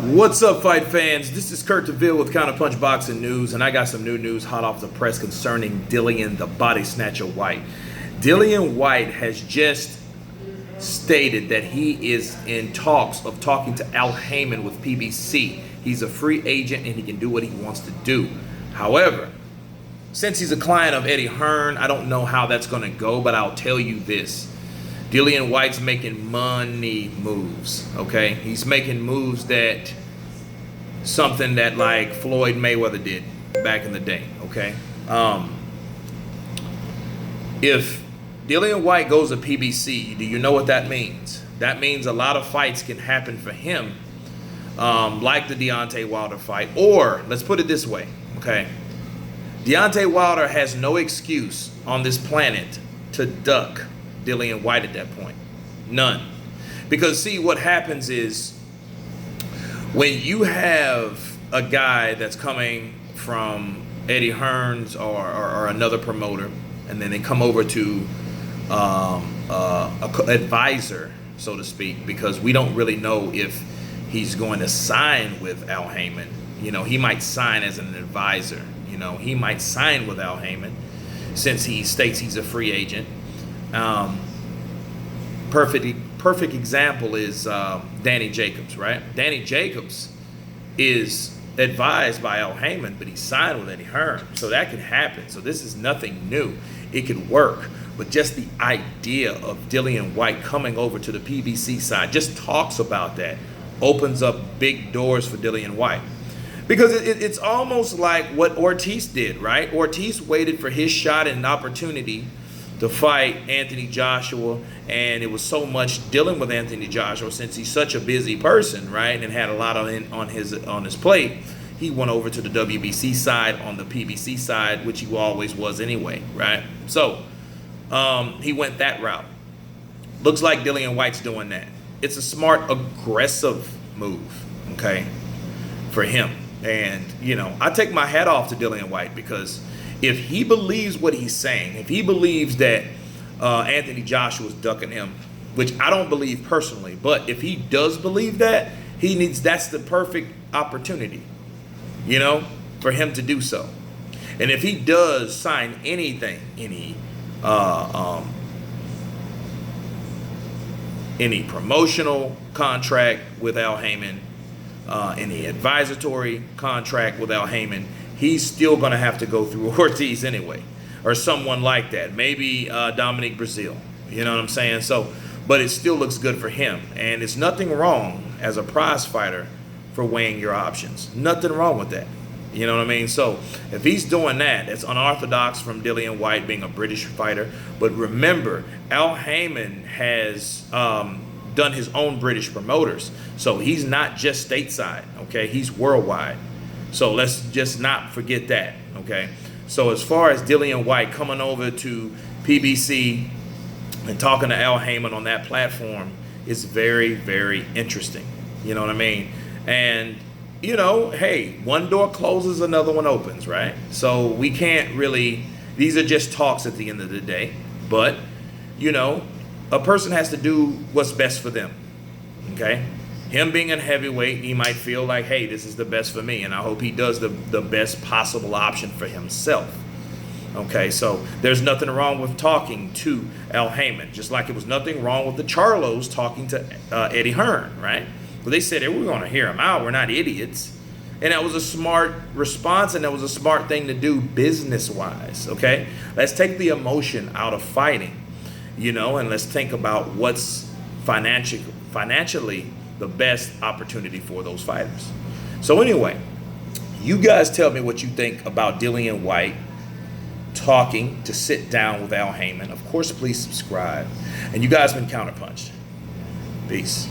What's up, fight fans? This is Kurt DeVille with Counterpunch Boxing News, and I got some new news hot off the press concerning Dillian the Body Snatcher Whyte. Dillian Whyte has just stated that he is in talks of talking to Al Haymon with PBC. He's a free agent and he can do what he wants to do. However, since he's a client of Eddie Hearn, I don't know how that's going to go, but I'll tell you this. Dillian Whyte's making money moves, okay? He's making moves that something that like Floyd Mayweather did back in the day, okay? If Dillian Whyte goes to PBC, do you know what that means? That means a lot of fights can happen for him, like the Deontay Wilder fight. Or, let's put it this way, okay? Deontay Wilder has no excuse on this planet to duck Dillian Whyte at that point. None. Because see, what happens is when you have a guy that's coming from Eddie Hearn's or another promoter, and then they come over to an advisor, so to speak, because we don't really know if he's going to sign with Al Haymon. You know, he might sign as an advisor. You know, he might sign with Al Haymon since he states he's a free agent. Perfect example is Danny Jacobs, right? Danny Jacobs is advised by Al Haymon, but he signed with Eddie Hearn, so that could happen. So this is nothing new. It could work, but just the idea of Dillian Whyte coming over to the PBC side, just talks about that, opens up big doors for Dillian Whyte. Because it's almost like what Ortiz did, right? Ortiz waited for his shot and an opportunity to fight Anthony Joshua, and it was so much dealing with Anthony Joshua since he's such a busy person, right, and had a lot on his plate. He went over to the WBC side on the PBC side, which he always was anyway, right? So he went that route. Looks like Dillian Whyte's doing that. It's a smart, aggressive move, okay, for him. And, you know, I take my hat off to Dillian Whyte, because if he believes what he's saying, if he believes that Anthony Joshua's ducking him, which I don't believe personally, but if he does believe that, that's the perfect opportunity, you know, for him to do so. And if he does sign anything, any promotional contract with Al Haymon, any advisory contract with Al Haymon, he's still going to have to go through Ortiz anyway, or someone like that. Maybe Dominic Brazil. You know what I'm saying? So, but it still looks good for him. And it's nothing wrong as a prize fighter for weighing your options. Nothing wrong with that. You know what I mean? So if he's doing that, it's unorthodox from Dillian Whyte being a British fighter. But remember, Al Haymon has done his own British promoters. So he's not just stateside, okay? He's worldwide. So let's just not forget that, okay? So as far as Dillian Whyte coming over to PBC and talking to Al Haymon on that platform is very, very interesting. You know what I mean? And, you know, hey, one door closes, another one opens, right? So we can't really, these are just talks at the end of the day. But, you know, a person has to do what's best for them, okay? Him being a heavyweight, he might feel like, hey, this is the best for me, and I hope he does the best possible option for himself. Okay, so there's nothing wrong with talking to Al Haymon, just like it was nothing wrong with the Charlos talking to Eddie Hearn, right? Well, they said, hey, we're going to hear him out. We're not idiots. And that was a smart response, and that was a smart thing to do business-wise, okay? Let's take the emotion out of fighting, you know, and let's think about what's financially the best opportunity for those fighters. So anyway, you guys tell me what you think about Dillian Whyte talking to sit down with Al Haymon. Of course, please subscribe. And you guys been Counterpunched. Peace.